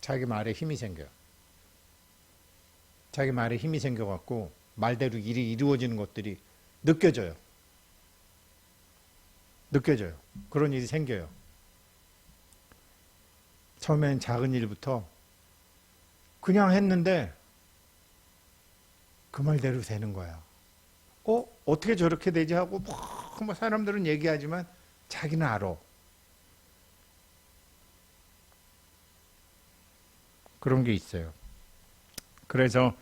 자기 말에 힘이 생겨요. 자기 말에 힘이 생겨갖고 말대로 일이 이루어지는 것들이 느껴져요. 느껴져요. 그런 일이 생겨요. 처음엔 작은 일부터 그냥 했는데 그 말대로 되는 거야. 어떻게 저렇게 되지 하고 뭐 사람들은 얘기하지만 자기는 알아. 그런 게 있어요. 그래서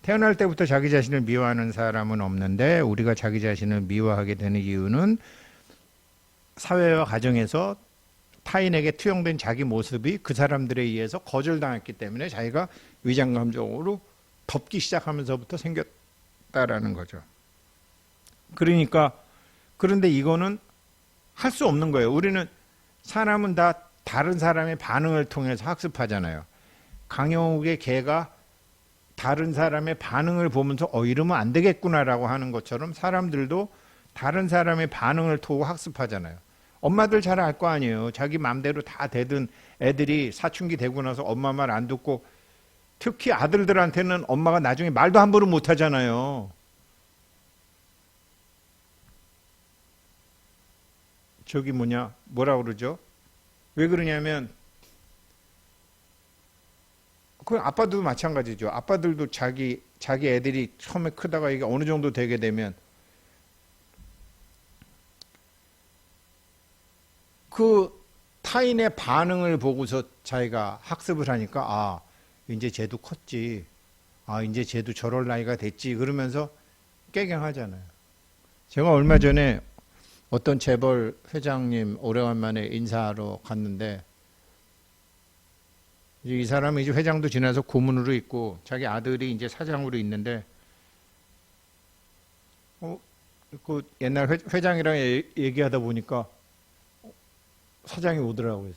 태어날 때부터 자기 자신을 미워하는 사람은 없는데 우리가 자기 자신을 미워하게 되는 이유는 사회와 가정에서 타인에게 투영된 자기 모습이 그 사람들에 의해서 거절당했기 때문에 자기가 위장감정으로 덮기 시작하면서부터 생겼다라는 거죠. 그런데 이거는 할 수 없는 거예요. 우리는 사람은 다 다른 사람의 반응을 통해서 학습하잖아요. 강영욱의 개가 다른 사람의 반응을 보면서 이러면 안 되겠구나라고 하는 것처럼 사람들도 다른 사람의 반응을 보고 학습하잖아요. 엄마들 잘 알 거 아니에요. 자기 마음대로 다 되던 애들이 사춘기 되고 나서 엄마 말 안 듣고, 특히 아들들한테는 엄마가 나중에 말도 함부로 못 하잖아요. 뭐라 그러죠? 왜 그러냐면 그 아빠도 마찬가지죠. 아빠들도 자기 애들이 처음에 크다가 이게 어느 정도 되게 되면 그 타인의 반응을 보고서 자기가 학습을 하니까 이제 쟤도 컸지. 이제 쟤도 저럴 나이가 됐지. 그러면서 깨갱하잖아요. 제가 얼마 전에 어떤 재벌 회장님 오래간만에 인사하러 갔는데 이 사람은 이제 회장도 지나서 고문으로 있고 자기 아들이 이제 사장으로 있는데 그 옛날 회장이랑 얘기하다 보니까 사장이 오더라고요.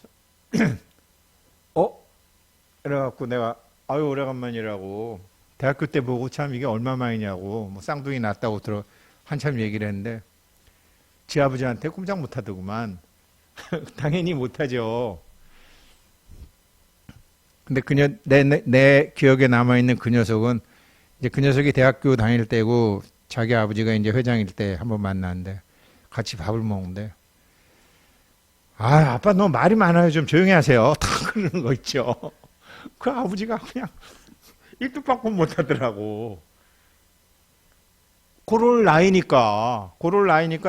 그래갖고 내가 오래간만이라고 대학교 때 보고 참 이게 얼마만이냐고 뭐 쌍둥이 낳았다고 한참 얘기를 했는데 지 아버지한테 꼼짝 못하더구만. 당연히 못하죠. 근데 내 기억에 남아있는 그 녀석은 이제 그 녀석이 대학교 다닐 때고 자기 아버지가 이제 회장일 때 한번 만났는데 같이 밥을 먹는데 아빠 너무 말이 많아요. 좀 조용히 하세요. 다 그러는 거 있죠. 그 아버지가 그냥 일도 받고 못하더라고. 그럴 나이니까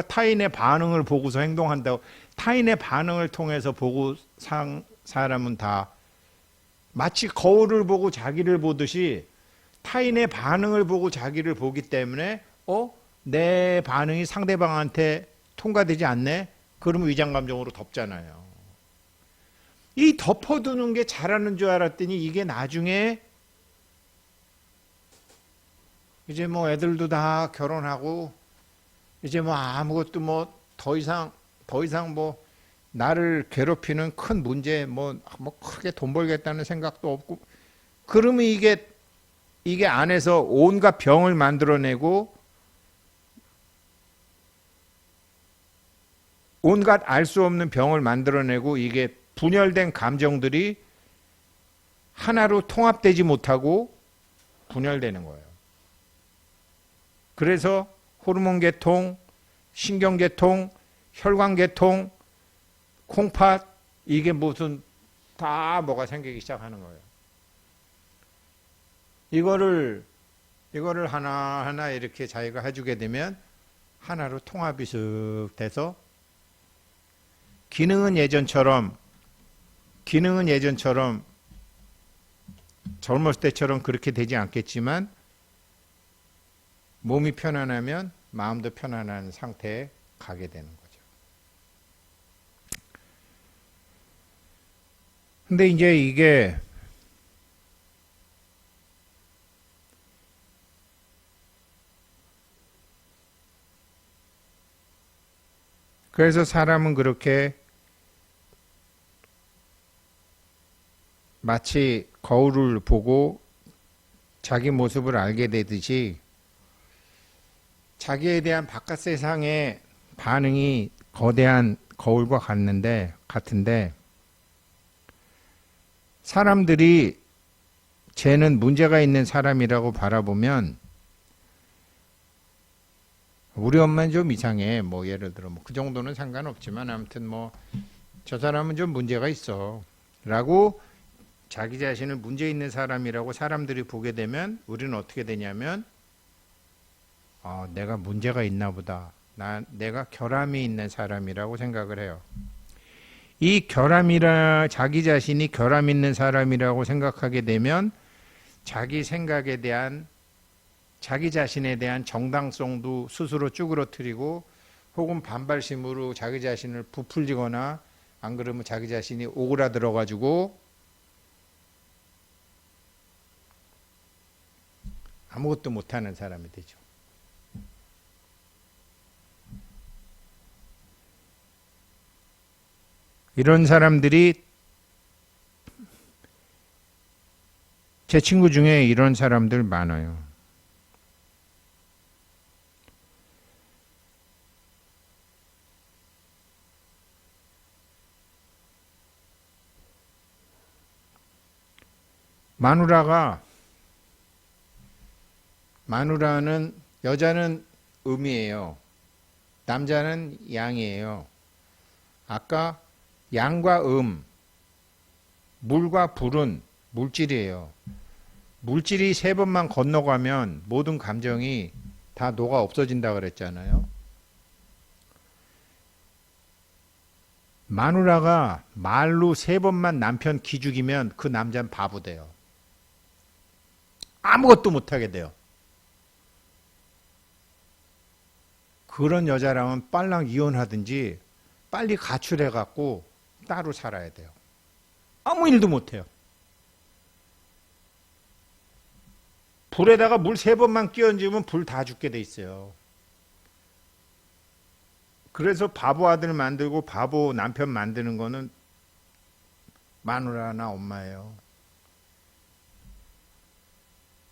타인의 반응을 보고서 행동한다고. 타인의 반응을 통해서 보고 사람은 다 마치 거울을 보고 자기를 보듯이 타인의 반응을 보고 자기를 보기 때문에 내 반응이 상대방한테 통과되지 않네? 그러면 위장감정으로 덮잖아요. 이 덮어두는 게 잘하는 줄 알았더니 이게 나중에 이제 뭐 애들도 다 결혼하고 이제 뭐 아무것도 뭐 더 이상 뭐 나를 괴롭히는 큰 문제 뭐 크게 돈 벌겠다는 생각도 없고 그러면 이게 안에서 온갖 병을 만들어내고 온갖 알 수 없는 병을 만들어내고 이게 분열된 감정들이 하나로 통합되지 못하고 분열되는 거예요. 그래서 호르몬 계통, 신경 계통, 혈관 계통, 콩팥 이게 무슨 다 뭐가 생기기 시작하는 거예요. 이거를 하나하나 이렇게 자기가 해주게 되면 하나로 통합이 쓱 돼서 기능은 예전처럼 젊었을 때처럼 그렇게 되지 않겠지만 몸이 편안하면 마음도 편안한 상태에 가게 되는 거죠. 근데 이제 이게 그래서 사람은 그렇게 마치 거울을 보고 자기 모습을 알게 되듯이 자기에 대한 바깥 세상의 반응이 거대한 거울과 같은데 사람들이 쟤는 문제가 있는 사람이라고 바라보면 우리 엄마는 좀 이상해. 뭐 예를 들어 뭐 그 정도는 상관없지만 아무튼 뭐 저 사람은 좀 문제가 있어. 라고 자기 자신을 문제 있는 사람이라고 사람들이 보게 되면 우리는 어떻게 되냐면 내가 문제가 있나 보다. 내가 결함이 있는 사람이라고 생각을 해요. 이 자기 자신이 결함 있는 사람이라고 생각하게 되면 자기 생각에 대한 자기 자신에 대한 정당성도 스스로 쭈그러뜨리고 혹은 반발심으로 자기 자신을 부풀리거나 안 그러면 자기 자신이 오그라들어 가지고 아무것도 못하는 사람이 되죠. 이런 사람들이 제 친구 중에 이런 사람들 많아요. 마누라는 여자는 음이에요. 남자는 양이에요. 아까 양과 물과 불은 물질이에요. 물질이 3번만 건너가면 모든 감정이 다 녹아 없어진다 그랬잖아요. 마누라가 말로 3번만 남편 기죽이면 그 남자는 바보 돼요. 아무것도 못하게 돼요. 그런 여자라면 빨랑 이혼하든지 빨리 가출해갖고 따로 살아야 돼요. 아무 일도 못해요. 불에다가 물 3번만 끼얹으면 불 다 죽게 돼 있어요. 그래서 바보 아들 만들고 바보 남편 만드는 거는 마누라나 엄마예요.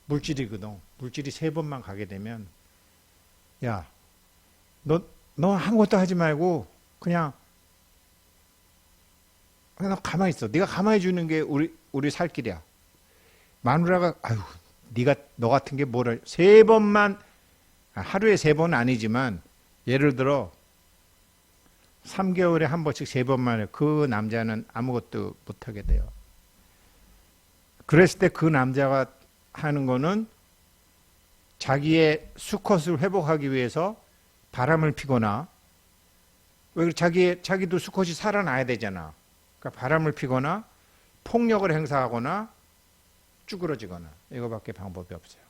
물질이거든. 물질이 3번만 가게 되면 야, 너 아무것도 하지 말고 그냥 너 가만히 있어. 네가 가만히 주는 게 우리 살 길이야. 마누라가 너 같은 게 뭐라 3번만 하루에 3번은 아니지만 예를 들어 3개월에 한 번씩 3번만 해. 그 남자는 아무것도 못하게 돼요. 그랬을 때 그 남자가 하는 거는 자기의 수컷을 회복하기 위해서 바람을 피거나 왜 자기도 수컷이 살아나야 되잖아. 그러니까 바람을 피거나 폭력을 행사하거나 쭈그러지거나 이거밖에 방법이 없어요.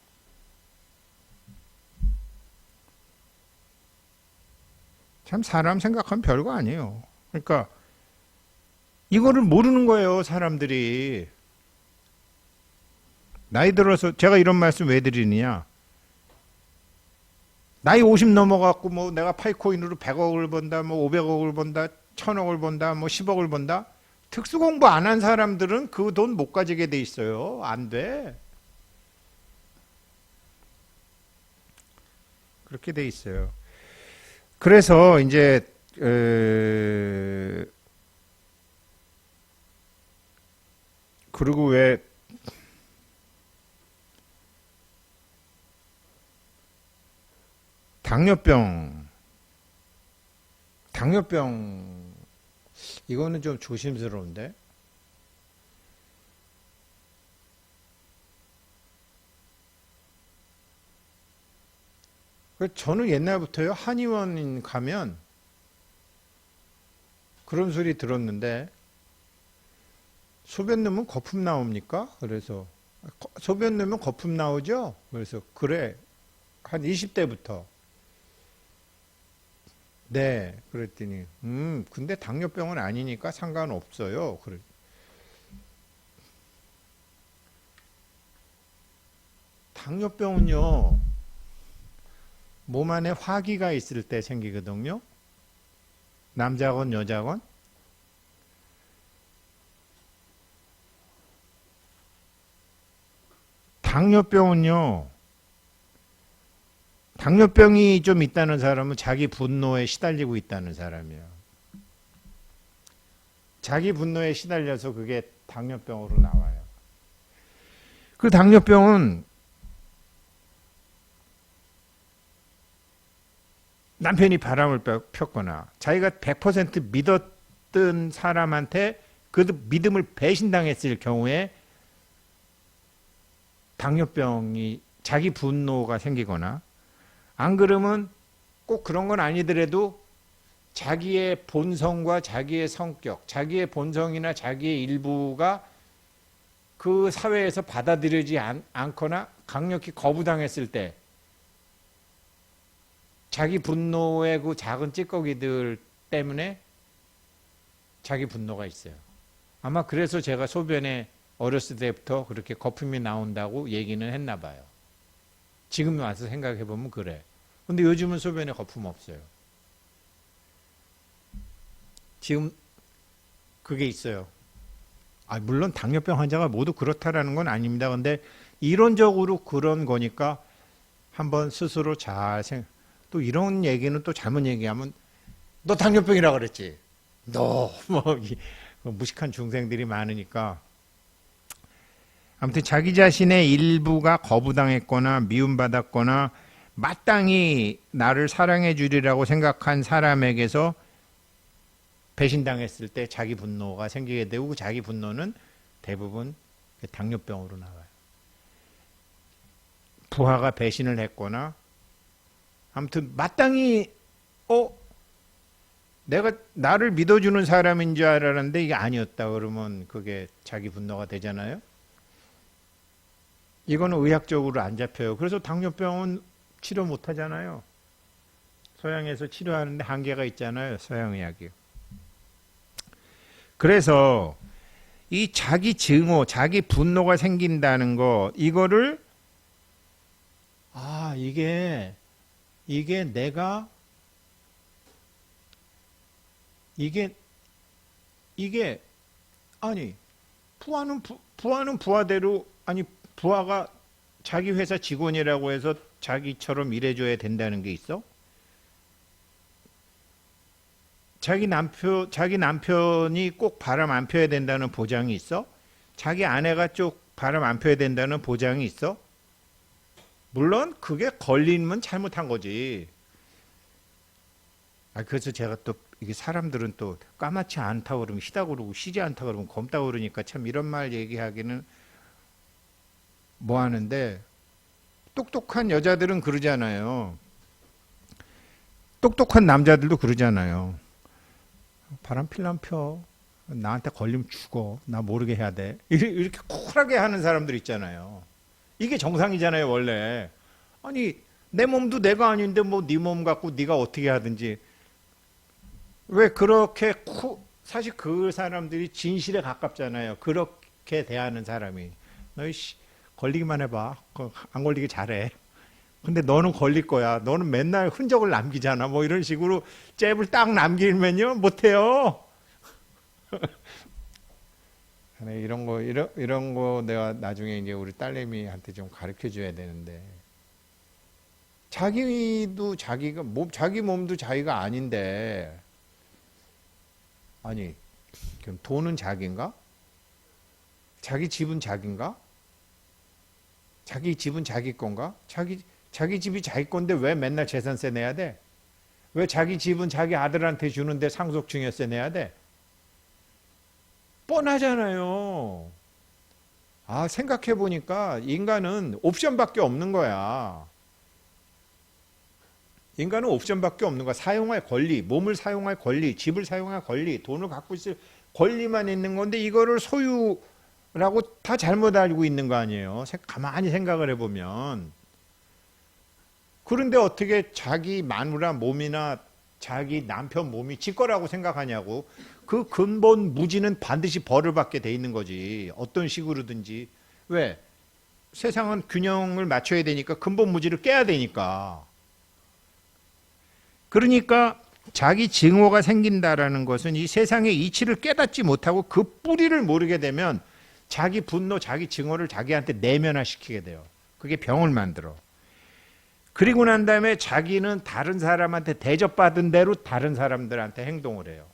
참 사람 생각하면 별거 아니에요. 그러니까 이거를 모르는 거예요, 사람들이. 나이 들어서 제가 이런 말씀 왜 드리느냐. 나이 50 넘어갖고 뭐 내가 파이코인으로 100억을 번다, 뭐 500억을 번다, 1000억을 번다, 뭐 10억을 번다. 특수 공부 안 한 사람들은 그 돈 못 가지게 돼 있어요. 안 돼. 그렇게 돼 있어요. 그래서 이제 그리고 왜 당뇨병 이거는 좀 조심스러운데. 저는 옛날부터요, 한의원 가면 그런 소리 들었는데, 소변 넣으면 거품 나옵니까? 그래서, 소변 넣으면 거품 나오죠? 그래서, 그래. 한 20대부터. 네. 그랬더니, 근데 당뇨병은 아니니까 상관없어요. 그래. 당뇨병은요, 몸 안에 화기가 있을 때 생기거든요. 남자건 여자건. 당뇨병이 좀 있다는 사람은 자기 분노에 시달리고 있다는 사람이에요. 자기 분노에 시달려서 그게 당뇨병으로 나와요. 그 당뇨병은 남편이 바람을 폈거나 자기가 100% 믿었던 사람한테 그 믿음을 배신당했을 경우에 당뇨병이 자기 분노가 생기거나, 안 그러면 꼭 그런 건 아니더라도 자기의 본성과 자기의 성격, 자기의 본성이나 자기의 일부가 그 사회에서 받아들여지지 않거나 강력히 거부당했을 때 자기 분노의 그 작은 찌꺼기들 때문에 자기 분노가 있어요. 아마 그래서 제가 소변에 어렸을 때부터 그렇게 거품이 나온다고 얘기는 했나 봐요. 지금 와서 생각해 보면 그래. 근데 요즘은 소변에 거품 없어요. 지금 그게 있어요. 물론 당뇨병 환자가 모두 그렇다라는 건 아닙니다. 근데 이론적으로 그런 거니까 한번 스스로 잘 또 이런 얘기는 또 잘못 얘기하면 너 당뇨병이라 그랬지. 너 뭐 무식한 중생들이 많으니까. 아무튼 자기 자신의 일부가 거부당했거나 미움받았거나 마땅히 나를 사랑해 주리라고 생각한 사람에게서 배신당했을 때 자기 분노가 생기게 되고, 그 자기 분노는 대부분 당뇨병으로 나와요. 부하가 배신을 했거나, 아무튼 마땅히 내가 나를 믿어주는 사람인 줄 알았는데 이게 아니었다 그러면 그게 자기 분노가 되잖아요. 이거는 의학적으로 안 잡혀요. 그래서 당뇨병은 치료 못 하잖아요. 서양에서 치료하는데 한계가 있잖아요, 서양의학이. 그래서 이 자기 증오, 자기 분노가 생긴다는 거, 이거를 이게 내가 아니 부하는 부하대로, 아니 부하가 자기 회사 직원이라고 해서 자기처럼 일해줘야 된다는 게 있어? 자기 남편이 꼭 바람 안 펴야 된다는 보장이 있어? 자기 아내가 쭉 바람 안 펴야 된다는 보장이 있어? 물론 그게 걸리면 잘못한 거지. 그래서 제가 또 이게 사람들은 또 까맣지 않다 그러면 희다 그러고 시지 않다 그러면 검다 그러니까 참 이런 말 얘기하기는 뭐 하는데, 똑똑한 여자들은 그러잖아요. 똑똑한 남자들도 그러잖아요. 바람 필라면 펴. 나한테 걸리면 죽어. 나 모르게 해야 돼. 이렇게 쿨하게 하는 사람들 있잖아요. 이게 정상이잖아요, 원래. 아니, 내 몸도 내가 아닌데 뭐 네 몸 갖고 네가 어떻게 하든지. 왜 그렇게 사실 그 사람들이 진실에 가깝잖아요. 그렇게 대하는 사람이. 너희 걸리기만 해봐. 안 걸리게 잘해. 근데 너는 걸릴 거야. 너는 맨날 흔적을 남기잖아. 뭐 이런 식으로 잽을 딱 남기면요, 못해요. 이런 거 내가 나중에 이제 우리 딸내미한테 좀 가르쳐 줘야 되는데, 자기 몸도 자기가 아닌데, 아니, 그럼 돈은 자기인가? 자기 집은 자기인가? 자기 집은 자기 건가? 자기 집이 자기 건데 왜 맨날 재산세 내야 돼? 왜 자기 집은 자기 아들한테 주는데 상속증여세 내야 돼? 뻔하잖아요. 생각해 보니까 인간은 옵션밖에 없는 거야. 인간은 옵션밖에 없는 거야. 사용할 권리, 몸을 사용할 권리, 집을 사용할 권리, 돈을 갖고 있을 권리만 있는 건데, 이거를 소유라고 다 잘못 알고 있는 거 아니에요. 가만히 생각을 해보면. 그런데 어떻게 자기 마누라 몸이나 자기 남편 몸이 지 거라고 생각하냐고. 그 근본 무지는 반드시 벌을 받게 돼 있는 거지. 어떤 식으로든지. 왜? 세상은 균형을 맞춰야 되니까, 근본 무지를 깨야 되니까. 그러니까 자기 증오가 생긴다라는 것은 이 세상의 이치를 깨닫지 못하고 그 뿌리를 모르게 되면 자기 분노, 자기 증오를 자기한테 내면화시키게 돼요. 그게 병을 만들어. 그리고 난 다음에 자기는 다른 사람한테 대접받은 대로 다른 사람들한테 행동을 해요.